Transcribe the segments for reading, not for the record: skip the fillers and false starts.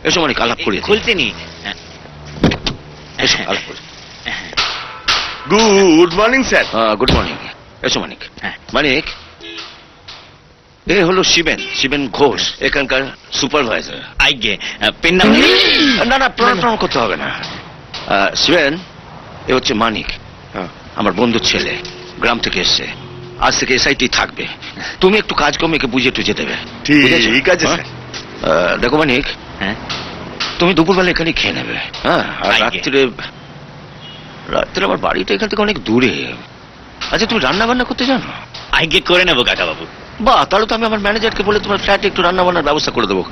এসো মানিক, আলাপ করি। খুলতেনি। এসো আলাপ করি। Good morning sir. Good morning. এসো মানিক। মানিক, এ হলো শিবেন, শিবেন ঘোষ, এখানকার সুপারভাইজার। আইগে পেন নাম। না না, প্রণাম করতে হবে না। শিবেন, এ হচ্ছে মানিক, আমার বন্ধুর ছেলে, গ্রাম থেকে এসছে। আজ থেকে এসআইটি থাকবে। তুমি একটু কাজকর্ম একে বুঝিয়ে টুঝে দেবে। ঠিক আছে স্যার। দেখো মানিক, তুমি দুপুরবেলা এখানে খেয়ে নেবে। হ্যাঁ, আর রাত্রে আমার বাড়িটা এখান থেকে অনেক দূরে। আচ্ছা, তুমি রান্না বান্না করতে জানো? আইগে করে নেবো কাকা বাবু। বাহ, তাহলে তো আমি আমার ম্যানেজারকে বলে তোমার ফ্ল্যাটে একটু রান্না বান্নার ব্যবস্থা করে দেবো।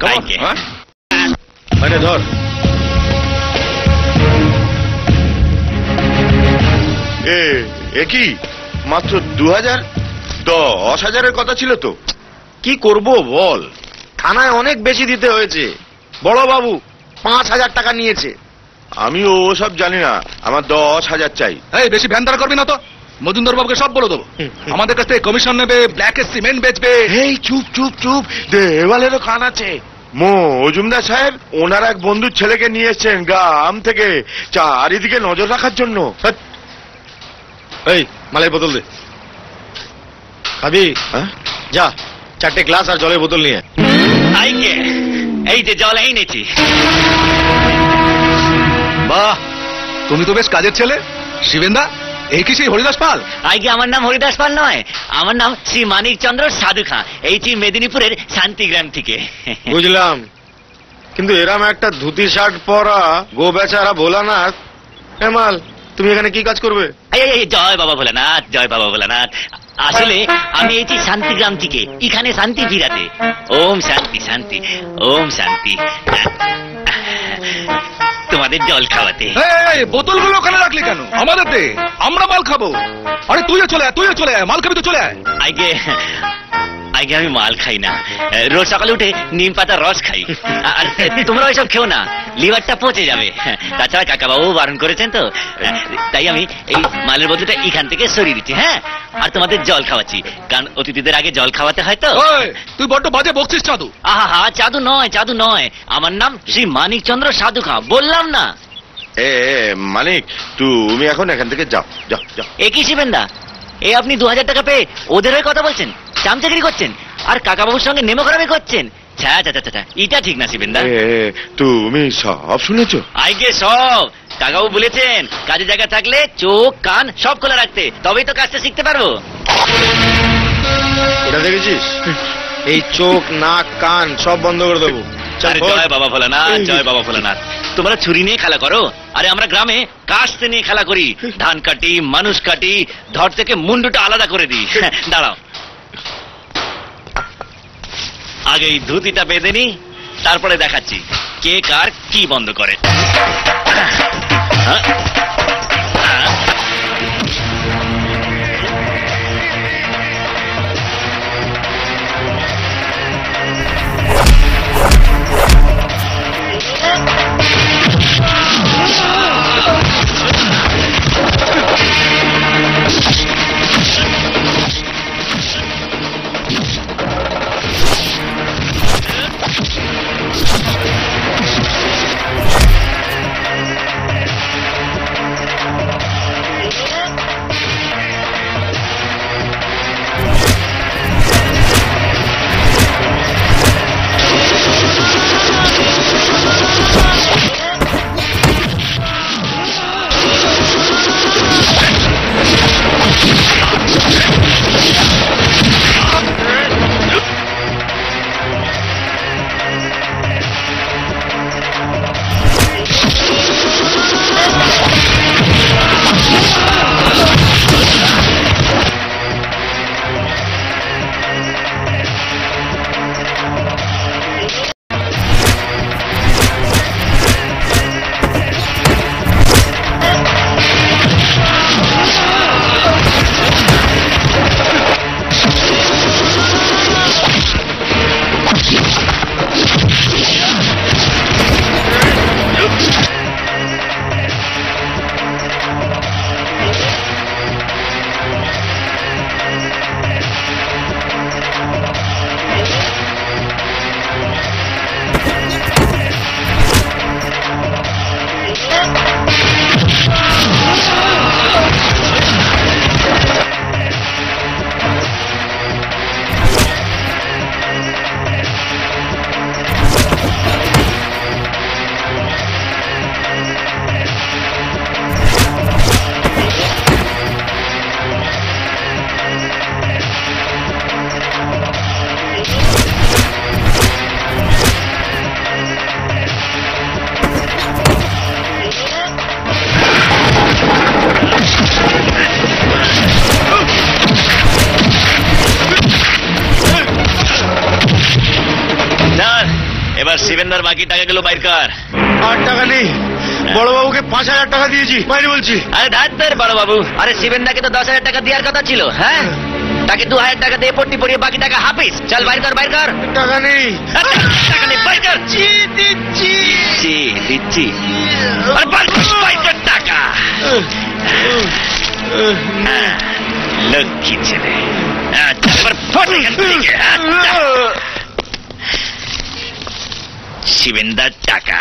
ধর এ কি মাত্র 2000? 10,000-এর কথা ছিল তো। কি করব বল, থানায় অনেক বেশি দিতে হয়েছে। বড় বাবু 5,000 টাকা নিয়েছে। আমি ওসব জানি না, আমার 10,000 চাই। এই বেশি ভ্যানদার করবি না তো, মজুমদার বাবুকে সব বলে দেবো। আমাদের কাছ থেকে কমিশন নেবে, ব্ল্যাকে সিমেন্ট বেচবে। এই চুপ চুপ চুপ, দেওয়ালেরও কান আছে। মজুমদার সাহেব ওনার এক বন্ধুর ছেলেকে নিয়ে এসছেন গ্রাম থেকে, চারিদিকে নজর রাখার জন্য। এই মালের বোতল দে। খাবি? যা 4টে গ্লাস আর জলের বোতল নিয়ে। আইগে এই যে জল এনেছি। বাহ, তুমি তো বেশ কাজের ছেলে। শিবেন্দা, এই কি সেই হরিদাস পাল? আইগে আমার নাম হরিদাস পাল নয়, আমার নাম শ্রী মানিক চন্দ্র সাধু খাঁ। এইটি মেদিনীপুরের শান্তিগ্রাম থেকে। বুঝলাম, কিন্তু এরম একটা ধুতি শার্ট পরা গো বেচারা ভোলানাথ, মাল তুমি এখানে কি কাজ করবে? জয় বাবা ভোলানাথ, জয় বাবা ভোলানাথ। আসলে আমি এইটি শান্তিগ্রাম থেকে এখানে শান্তি ফিরাতে। ওম শান্তি শান্তি, ওম শান্তি। তোমাদের জল খাওয়াতে। বোতলগুলো ওখানে রাখলি কেন? আমাদের দে, আমরা মাল খাবো। আরে তুইও চলে আয়, তুইও চলে আয়, মাল খাবি তো চলে আয়। আইগে আইগে আমি মাল খাই না, রোজ সকালে উঠে নিম পাতা রস খাই। আর তোমরা ওইসব খেও না, লিভারটা পচে যাবে। তাছাড়া কাকাবাবু বারণ করেছেন তো, তাই আমি এই মালের বোতলটা এখান থেকে সরিয়ে দিচ্ছি। হ্যাঁ, আর তোমাদের জল খাওয়াচ্ছি, কারণ অতিথিদের আগে জল খাওয়াতে হয় তো। তুই বড্ড বাজে বকছিস চাঁদু। আহা, চাঁদু নয়, চাঁদু নয়, আমার নাম শ্রী মানিক চন্দ্র সাধু খাঁ, বললাম না? মানিক, তুমি এখন এখান থেকে যাও যাও যাও। একই শিবেন্দা, আপনি 2000 টাকা পেয়ে ওদের হয়ে কথা বলছেন, চামচাগিরি করছেন, আর কাকাবাবুর সঙ্গে নেমোখারামি করছেন। এটা ঠিক না শিবেন্দা। তুমি সব শুনেছো? আইগে সব। কাকাবাবু বলেছেন কাজের জায়গা থাকলে চোখ কান সব খোলা রাখতে, তবেই তো কাজটা শিখতে পারবো। এটা দেখেছিস, এই চোখ নাক কান সব বন্ধ করে দেবো। জয় বাবা ভোলানাথ, জয় বাবা ভোলানাথ। তোমরা ছুরি নিয়ে খেলা করো, আরে আমরা গ্রামে কাস্তে নিয়ে খেলা করি। ধান কাটি, মানুষ কাটি, ধর থেকে মুন্ডুটা আলাদা করে দিই। দাঁড়াও, আগে এই ধুতিটা বেঁধে নি, তারপরে দেখাচ্ছি কে কার কি বন্ধ করে। শিবেন্দার বাকি টাকাগুলো বাইর কর। 8 টাকা নেই, বড়বাবুকে 5000 টাকা দিয়েছি, বাইরে বলছি। আরে ধার বড় বাবু, আরে শিবেন্দাকে তো 10,000 টাকা দেওয়ার কথা ছিল। হ্যাঁ, তাকে 2000 টাকা দিয়ে পট্টি পরিয়ে বাকি টাকা হাফিস। চল বাইর কর, বাইর কর। টাকা নেই। টাকা নেই, বাইর কর। দিচ্ছি। আরে বাইর কর টাকা। লক্ষ্মী ছেলে। এবার ফট এখান থেকে। শিবেন্দার টাকা।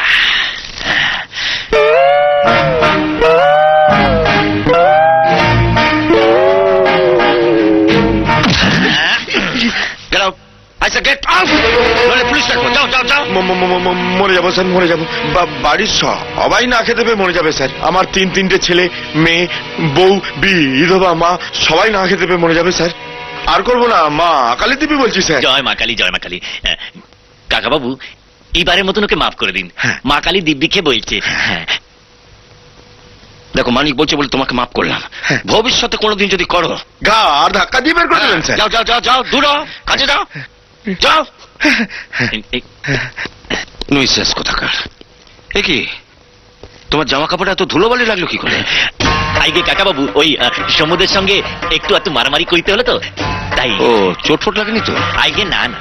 Get out! I said get out! নইলে পুলিশ ডাকবো। যাও যাও যাও। মরে যাবো স্যার, মরে যাবো। বাড়ির সবাই না খেতে পেয়ে মরে যাবে স্যার। আমার 3 ছেলে, মেয়ে, বউ, বিধবা মা, সবাই না খেতে পেয়ে মরে যাবে স্যার। আর করবো না, মা কালী দেবী বলছি স্যার। জয় মা কালী, জয় মা কালী। কাকা বাবু, এবারের মতন ওকে মাফ করে দিন। হ্যাঁ। মা কালী দিব্যিকে বলছে। হ্যাঁ। দেখো, মানিক বলছে বলে তোমাকে মাফ করলাম। ভবিষ্যতে কোনোদিন যদি করো, গা আর ধাক্কা দিয়ে বের করে দেবেন স্যার। যাও যাও যাও যাও, দূর হও, কাজে যাও যাও। নুইসেন্স কোথাকার। এ কি, তোমার জামা কাপড়ে এত ধুলোবালি লাগলো কি করে? আইগে কাকা বাবু, ওই সমুদ্রের সঙ্গে একটু মারামারি করতে হলো তো, তাই। ও, চোট ফোট লাগেনি তো? আইগে না না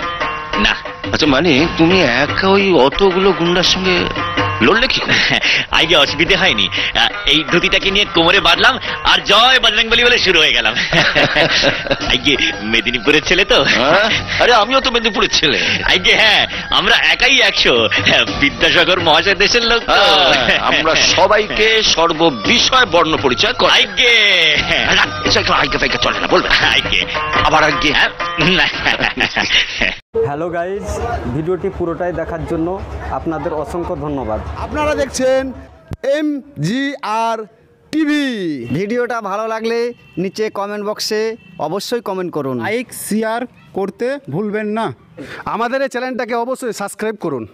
না। আচ্ছা, মানে তুমি একা ওই অতগুলো গুন্ডার সঙ্গে লড়লে কি করে? আইগে অসুবিধে হয়নি। এই ধুতিটাকে নিয়ে কোমরে বাঁধলাম আর জয় বজরংবলী বলে শুরু হয়ে গেলাম। আইগে মেদিনীপুরের ছেলে তো। আরে আমিও তো মেদিনীপুরের ছেলে। আইগে হ্যাঁ, আমরা একাই 100। বিদ্যাসাগর মহাশয় দেশের লোক তো। আমরা সবাইকে সর্ববিষয় বর্ণ পরিচয় করি। আইগে আইকে ফাইকে চলে না, বলবে আইগে আবার আইকে। হ্যালো গাইজ, ভিডিওটি পুরোটাই দেখার জন্য আপনাদের অসংখ্য ধন্যবাদ। আপনারা দেখছেন MGR টিভি। ভিডিওটা ভালো লাগলে নিচে কমেন্ট বক্সে অবশ্যই কমেন্ট করুন, লাইক শেয়ার করতে ভুলবেন না। আমাদের এই চ্যানেলটাকে অবশ্যই সাবস্ক্রাইব করুন।